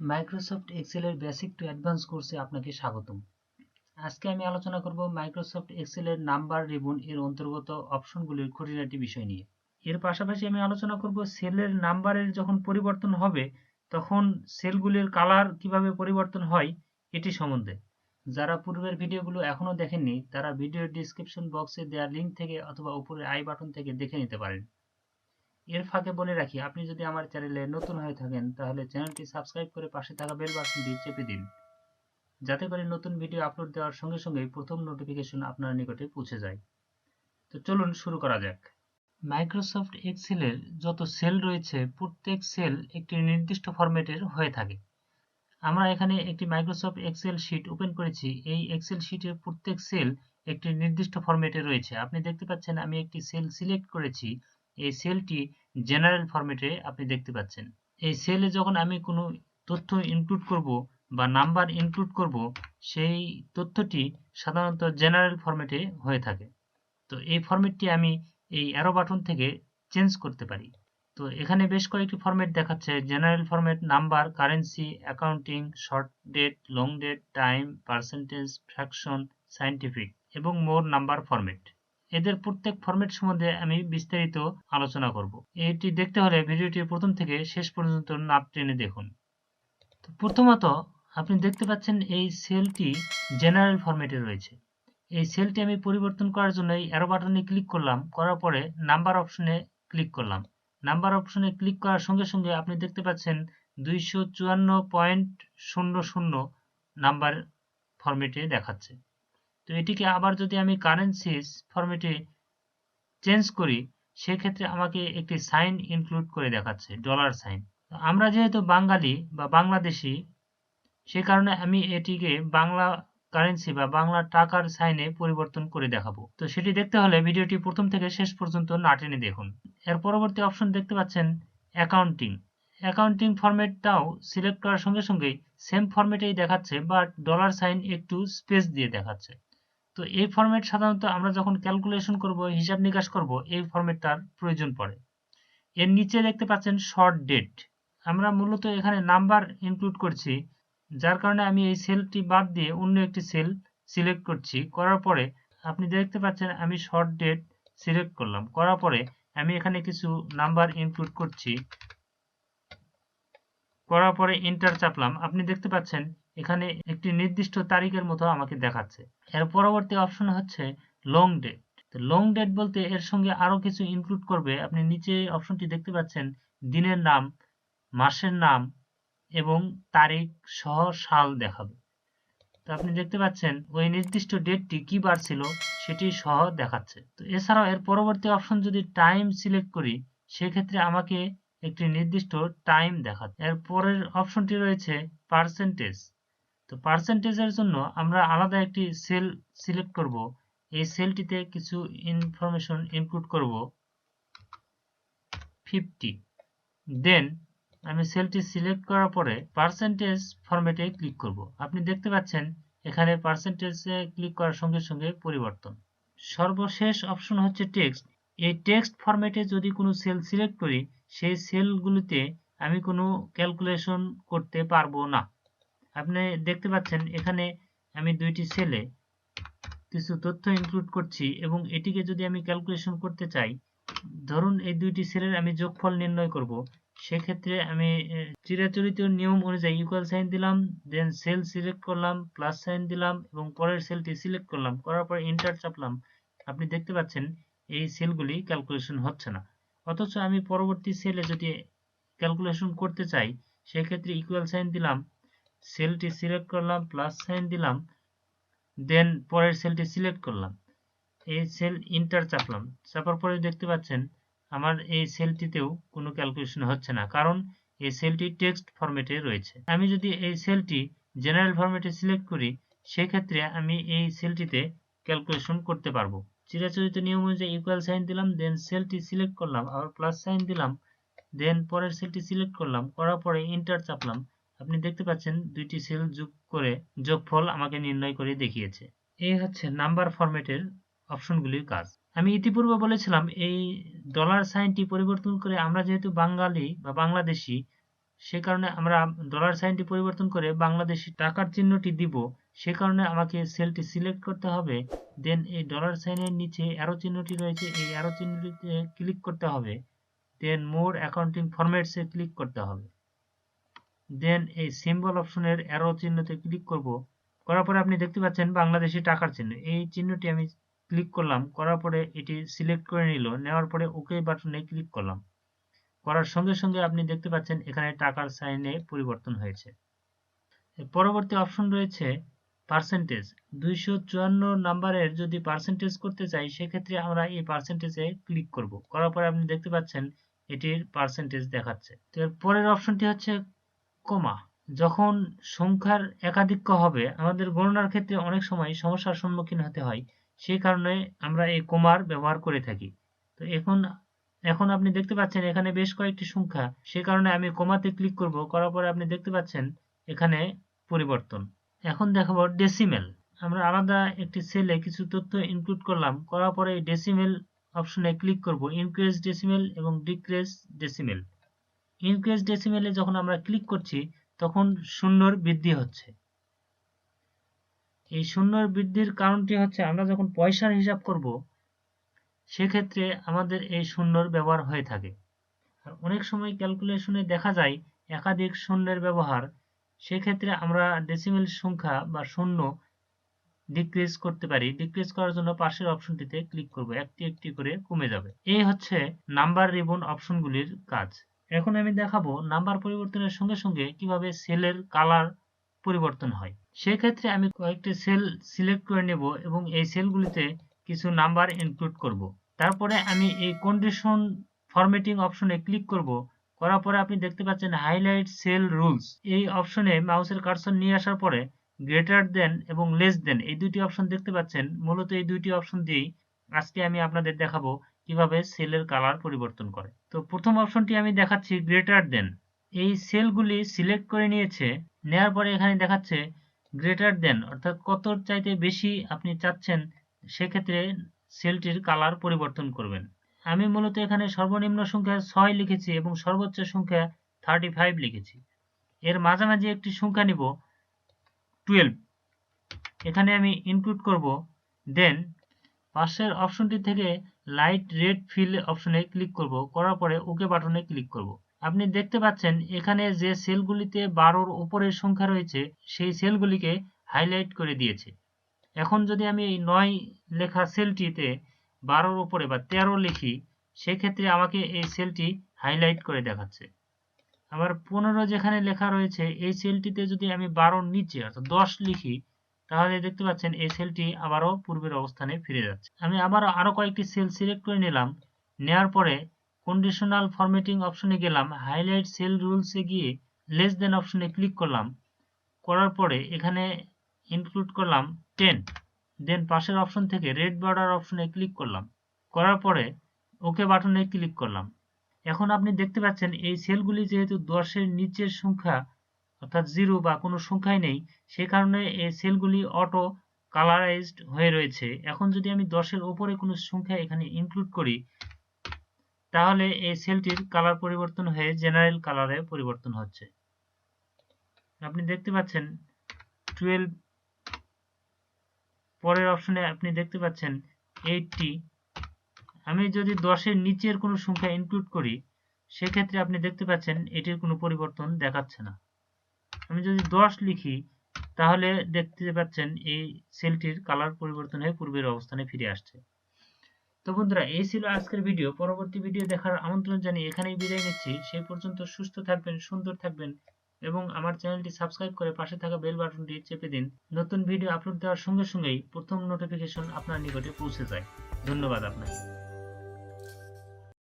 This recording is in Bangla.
মাইক্রোসফট এক্সেলের বেসিক টু অ্যাডভান্স কোর্সে আপনাকে স্বাগতম। আজকে আমি আলোচনা করব মাইক্রোসফট এক্সেলের নাম্বার রিবন এর অন্তর্গত অপশনগুলির খুঁটিনাটি বিষয় নিয়ে। এর পাশাপাশি আমি আলোচনা করব সেলের নাম্বারের যখন পরিবর্তন হবে তখন সেলগুলির কালার কিভাবে পরিবর্তন হয় এটি সম্বন্ধে। যারা পূর্বের ভিডিওগুলো এখনো দেখেননি তারা ভিডিওর ডিসক্রিপশন বক্সে দেওয়া লিঙ্ক থেকে অথবা উপরের আই বাটন থেকে দেখে নিতে পারেন। এর ফাঁকে বলে রাখি, আপনি যদি আমার চ্যানেলে নতুন হয়ে থাকেন তাহলে চ্যানেলটি সাবস্ক্রাইব করে পাশে থাকা বেল বাটনটি চেপে দিন, যাতে করে নতুন ভিডিও আপলোড দেওয়ার সঙ্গে সঙ্গেই প্রথম নোটিফিকেশন আপনার নিকটে পৌঁছে যায়। তো চলুন শুরু করা যাক। মাইক্রোসফট এক্সেলের যত সেল রয়েছে প্রত্যেক সেল একটি নির্দিষ্ট ফরম্যাটের হয়ে থাকে। আমরা এখানে একটি মাইক্রোসফট এক্সেল শীট ওপেন করেছি। এই এক্সেল শীটের প্রত্যেক সেল একটি নির্দিষ্ট ফরম্যাটে রয়েছে। আপনি দেখতে পাচ্ছেন আমি একটি সেল সিলেক্ট করেছি। এই সেলটি জেনারেল ফরম্যাটে আপনি দেখতে পাচ্ছেন। এই সেলে যখন আমি কোনো তথ্য ইনক্লুড করব বা নাম্বার ইনক্লুড করব, সেই তথ্যটি সাধারণত জেনারেল ফরম্যাটে হয়ে থাকে। তো এই ফরম্যাটটি আমি এই অ্যারো বাটন থেকে চেঞ্জ করতে পারি। তো এখানে বেশ কয়েকটি ফরম্যাট দেখাচ্ছে: general format, number, currency, accounting, short date, long date, time, percentage, fraction, scientific এবং মোর নাম্বার ফরম্যাট। এদের প্রত্যেক ফরম্যাট সম্বন্ধে আমি বিস্তারিত আলোচনা করব। এটি দেখতে হলে ভিডিওটি প্রথম থেকে শেষ পর্যন্ত না টেনে দেখুন। তো প্রথমত আপনি দেখতে পাচ্ছেন এই সেলটি জেনারেল ফরম্যাটে রয়েছে। এই সেলটি আমি পরিবর্তন করার জন্য এই অ্যারো বাটনে ক্লিক করলাম, করার পরে নাম্বার অপশনে ক্লিক করলাম। নাম্বার অপশনে ক্লিক করার সঙ্গে সঙ্গে আপনি দেখতে পাচ্ছেন 254.00 নাম্বার ফরম্যাটে দেখাচ্ছে। তো এটিকে আবার যদি আমি কারেন্সিস ফরম্যাটে চেঞ্জ করি, সেক্ষেত্রে আমাকে একটি সাইন ইনক্লুড করে দেখাচ্ছে, ডলার সাইন। আমরা যেহেতু বাঙালি বা বাংলাদেশি, সে কারণে আমি এটিকে বাংলা কারেন্সি বা বাংলা টাকার সাইনে পরিবর্তন করে দেখাবো। তো সেটি দেখতে হলে ভিডিওটি প্রথম থেকে শেষ পর্যন্ত না টেনে দেখুন। এর পরবর্তী অপশন দেখতে পাচ্ছেন অ্যাকাউন্টিং। অ্যাকাউন্টিং ফরম্যাটটাও সিলেক্ট করার সঙ্গে সঙ্গেই সেম ফরম্যাটেই দেখাচ্ছে, বাট ডলার সাইন একটু স্পেস দিয়ে দেখাচ্ছে। তো এই ফরম্যাট সাধারণত আমরা যখন ক্যালকুলেশন করব, হিসাব নিকাশ করব, এই ফরম্যাটটার প্রয়োজন পড়ে। এর নিচে দেখতে পাচ্ছেন শর্ট ডেট। আমরা মূলত এখানে নাম্বার ইনক্লুড করছি, যার কারণে আমি এই সেলটি বাদ দিয়ে অন্য একটি সেল সিলেক্ট করছি। করার পরে আপনি দেখতে পাচ্ছেন আমি শর্ট ডেট সিলেক্ট করলাম, করার পরে আমি এখানে কিছু নাম্বার ইনক্লুড করছি, করার পরে এন্টার চাপলাম। আপনি দেখতে পাচ্ছেন এখানে একটি নির্দিষ্ট তারিখের মতো আমাকে দেখাচ্ছে। এর পরবর্তী অপশন হচ্ছে লং ডেট। তো লং ডেট বলতে এর সঙ্গে আরো কিছু ইনক্লুড করবে। আপনি নিচে অপশনটি দেখতে পাচ্ছেন দিনের নাম, মাসের নাম এবং তারিখ সহ সাল দেখাবে। তো আপনি দেখতে পাচ্ছেন ওই নির্দিষ্ট ডেটটি কি বার ছিল সেটি সহ দেখাচ্ছে। তো এছাড়াও এর পরবর্তী অপশন যদি টাইম সিলেক্ট করি, সেক্ষেত্রে আমাকে একটি নির্দিষ্ট টাইম দেখাচ্ছে। এর পরের অপশনটি রয়েছে পার্সেন্টেজ। তো পার্সেন্টেজের জন্য আমরা আলাদা একটি সেল সিলেক্ট করব। এই সেলটিতে কিছু ইনফরমেশন ইনক্লুড করব, 50। দেন আমি সেলটি সিলেক্ট করার পরে পার্সেন্টেজ ফরম্যাটে ক্লিক করব। আপনি দেখতে পাচ্ছেন এখানে পার্সেন্টেজে ক্লিক করার সঙ্গে সঙ্গে পরিবর্তন। সর্বশেষ অপশন হচ্ছে টেক্সট। এই টেক্সট ফরম্যাটে যদি কোনো সেল সিলেক্ট করি, সেই সেলগুলিতে আমি কোনো ক্যালকুলেশন করতে পারবো না। আপনি দেখতে পাচ্ছেন এখানে আমি দুইটি সেলে কিছু তথ্য ইনক্লুড করছি এবং এটিকে যদি আমি ক্যালকুলেশন করতে চাই, ধরুন এই দুইটি সেলের আমি যোগফল নির্ণয় করব, সেক্ষেত্রে আমি চিরাচরিত নিয়ম অনুযায়ী ইকুয়াল সাইন দিলাম, দেন সেল সিলেক্ট করলাম, প্লাস সাইন দিলাম এবং পরের সেলটি সিলেক্ট করলাম, করার পর এন্টার চাপলাম। আপনি দেখতে পাচ্ছেন এই সেলগুলি ক্যালকুলেশন হচ্ছে না। অথচ আমি পরবর্তী সেলে যদি ক্যালকুলেশন করতে চাই, সেক্ষেত্রে ইকুয়াল সাইন দিলাম, সেলটি সিলেক্ট করলাম, প্লাস সাইন দিলাম, দেন পরের সেলটি সিলেক্ট করলাম, এই সেল এন্টার চাপলাম। চাপার পরে দেখতে পাচ্ছেন আমার এই সেলটিতেও কোনো ক্যালকুলেশন হচ্ছে না, কারণ এই সেলটি টেক্সট ফরম্যাটে রয়েছে। আমি যদি এই সেলটি জেনারেল ফরম্যাটে সিলেক্ট করি, সেক্ষেত্রে আমি এই সেলটিতে ক্যালকুলেশন করতে পারবো। চিরাচরিত নিয়ম অনুযায়ী ইকুয়াল সাইন দিলাম, দেন সেলটি সিলেক্ট করলাম, আবার প্লাস সাইন দিলাম, দেন পরের সেলটি সিলেক্ট করলাম, করার পরে এন্টার চাপলাম। আপনি দেখতে পাচ্ছেন দুইটি সেল যোগ করে যোগফল আমাকে নির্ণয় করে দেখিয়েছে। এই হচ্ছে নাম্বার ফরম্যাটের অপশনগুলির কাজ। আমি ইতিপূর্বে বলেছিলাম এই ডলার সাইনটি পরিবর্তন করে আমরা যেহেতু বাঙালি বা বাংলাদেশি, সে কারণে আমরা ডলার সাইনটি পরিবর্তন করে বাংলাদেশি টাকার চিহ্নটি দিব। সে কারণে আমাকে সেলটি সিলেক্ট করতে হবে। দেন এই ডলার সাইনের নিচে অ্যারো চিহ্নটি রয়েছে, এই অ্যারো চিহ্নটিতে ক্লিক করতে হবে। দেন মোর অ্যাকাউন্টিং ফরম্যাটসে ক্লিক করতে হবে। দেন এই সিম্বল অপশনের অ্যারো চিহ্নতে ক্লিক করব। করার পরে আপনি দেখতে পাচ্ছেন বাংলাদেশি টাকার চিহ্ন, এই চিহ্নটি আমি ক্লিক করলাম। করার পরে এটি সিলেক্ট করে নিল। নেওয়ার পরে ওকে বাটনে ক্লিক করলাম। করার সঙ্গে সঙ্গে আপনি দেখতে পাচ্ছেন এখানে টাকার সাইনে পরিবর্তন হয়েছে। পরবর্তী অপশন রয়েছে পার্সেন্টেজ। 254 নাম্বারের যদি পার্সেন্টেজ করতে চাই সেক্ষেত্রে আমরা এই পার্সেন্টেজে ক্লিক করব। করার পরে আপনি দেখতে পাচ্ছেন এটির পার্সেন্টেজ দেখাচ্ছে। তো এর পরের অপশনটি হচ্ছে কমা। যখন সংখ্যার একাধিক্য হবে আমাদের গণনার ক্ষেত্রে অনেক সময় সমস্যার সম্মুখীন হতে হয়, সেই কারণে আমরা এই কমার ব্যবহার করে থাকি। তো এখন আপনি দেখতে পাচ্ছেন এখানে বেশ কয়েকটি সংখ্যা, সে কারণে আমি কমাতে ক্লিক করব। করার পরে আপনি দেখতে পাচ্ছেন এখানে পরিবর্তন। এখন দেখাবো ডেসিমেল। আমরা আলাদা একটি সেলে কিছু তথ্য ইনক্লুড করলাম। করার পরে এই ডেসিমেল অপশনে ক্লিক করব। ইনক্রিজ ডেসিমেল এবং ডিক্রিজ ডেসিমেল। ইনক্রিজ ডেসিমেলে যখন আমরা ক্লিক করছি তখন শূন্যর বৃদ্ধি হচ্ছে। এই শূন্যর বৃদ্ধির কারণটি হচ্ছে আমরা যখন পয়সার হিসাব করব সেক্ষেত্রে আমাদের এই শূন্যর ব্যবহার হয়ে থাকে। আর অনেক সময় ক্যালকুলেশনে দেখা যায় একাধিক শূন্যের ব্যবহার, সেক্ষেত্রে আমরা ডেসিমেল সংখ্যা বা শূন্য ডিক্রিজ করতে পারি। ডিক্রিজ করার জন্য পাশের অপশনটিতে ক্লিক করব, একটি একটি করে কমে যাবে। এই হচ্ছে নাম্বার রিবন অপশনগুলির কাজ। এখন আমি দেখাবো নাম্বার পরিবর্তনের সঙ্গে সঙ্গে কিভাবে সেলের কালার পরিবর্তন হয়। সেক্ষেত্রে আমি কয়েকটি সেল সিলেক্ট করে নেব এবং এই সেলগুলিতে কিছু নাম্বার ইনক্লুড করব। তারপরে আমি এই কন্ডিশন ফরম্যাটিং অপশনে ক্লিক করব। করার পরে আপনি দেখতে পাচ্ছেন হাইলাইট সেল রুলস। এই অপশনে মাউসের কার্সর নিয়ে আসার পরে গ্রেটার দেন এবং লেস দেন এই দুটি অপশন দেখতে পাচ্ছেন। মূলত এই দুইটি অপশন দিয়েই আজকে আমি আপনাদের দেখাবো কিভাবে সেলের কালার পরিবর্তন করে। তো প্রথম অপশনটি আমি দেখাচ্ছি গ্রেটার দেন। এই সেলগুলি সিলেক্ট করে নিয়েছে, নেওয়ার পরে এখানে দেখাচ্ছে গ্রেটার দেন, অর্থাৎ কত চাইতে বেশি আপনি চাচ্ছেন সেক্ষেত্রে সেলটির কালার পরিবর্তন করবেন। আমি মূলত এখানে সর্বনিম্ন সংখ্যা 6 লিখেছি এবং সর্বোচ্চ সংখ্যা 35 লিখেছি। এর মাঝামাঝি একটি সংখ্যা নিব 12, এখানে আমি ইনক্লুড করব। দেন পাশের অপশনটি থেকে লাইট রেড ফিল অপশনে ক্লিক করব। করার পরে ওকে বাটনে ক্লিক করব। আপনি দেখতে পাচ্ছেন এখানে যে সেলগুলিতে 12-র উপরের সংখ্যা রয়েছে সেই সেলগুলিকে হাইলাইট করে দিয়েছে। এখন যদি আমি এই 9 লেখা সেলটিতে 12-র উপরে বা 13 লিখি সেক্ষেত্রে আমাকে এই সেলটি হাইলাইট করে দেখাচ্ছে। আবার 15 যেখানে লেখা রয়েছে এই সেলটিতে যদি আমি 12-র নিচে অর্থাৎ 10 লিখি তাহলে দেখতে পাচ্ছেন এই সেলটি আবারও পূর্বের অবস্থানে ফিরে যাচ্ছে। আমি আরো কয়েকটি সেল সিলেক্ট করে নিলাম। নেওয়ার পরে কন্ডিশনাল ফরম্যাটিং অপশনে গেলাম, হাইলাইট সেল রুলসে গিয়ে লেস দেন অপশনে ক্লিক করলাম। করার পরে এখানে ইনক্লুড করলাম 10। দেন পাশের অপশন থেকে রেড বর্ডার অপশনে ক্লিক করলাম। করার পরে ওকে বাটনে ক্লিক করলাম। এখন আপনি দেখতে পাচ্ছেন এই সেলগুলি যেহেতু 10-এর নিচের সংখ্যা অর্থাৎ 0 বা কোনো সংখ্যাই নেই, সে কারণে এই সেলগুলি অটো কালারাইজড হয়ে রয়েছে। এখন যদি আমি 10-এর উপরে কোনো সংখ্যা এখানে ইনক্লুড করি তাহলে এই সেলটির কালার পরিবর্তন হয়ে জেনারেল কালারে পরিবর্তন হচ্ছে। আপনি দেখতে পাচ্ছেন 12, পরের অপশনে আপনি দেখতে পাচ্ছেন 80। আমি যদি 10-এর নিচের কোনো সংখ্যা ইনক্লুড করি সেক্ষেত্রে আপনি দেখতে পাচ্ছেন এটির কোনো পরিবর্তন দেখাচ্ছে না। আমি যদি 10 লিখি তাহলে দেখতে পাচ্ছেন এই সেলটির কালার পরিবর্তন হয়ে পূর্বের অবস্থানে ফিরে আসছে। তো বন্ধুরা, এই ছিল আজকের ভিডিও। পরবর্তী ভিডিও দেখার আমন্ত্রণ জানিয়ে এখানেই বিদায় নিচ্ছি। সেই পর্যন্ত সুস্থ থাকবেন, সুন্দর থাকবেন এবং আমার চ্যানেলটি সাবস্ক্রাইব করে পাশে থাকা বেল বাটনটি চেপে দিন। নতুন ভিডিও আপলোড দেওয়ার সঙ্গে সঙ্গেই প্রথম নোটিফিকেশন আপনার নিকটে পৌঁছে যায়। ধন্যবাদ আপনাকে।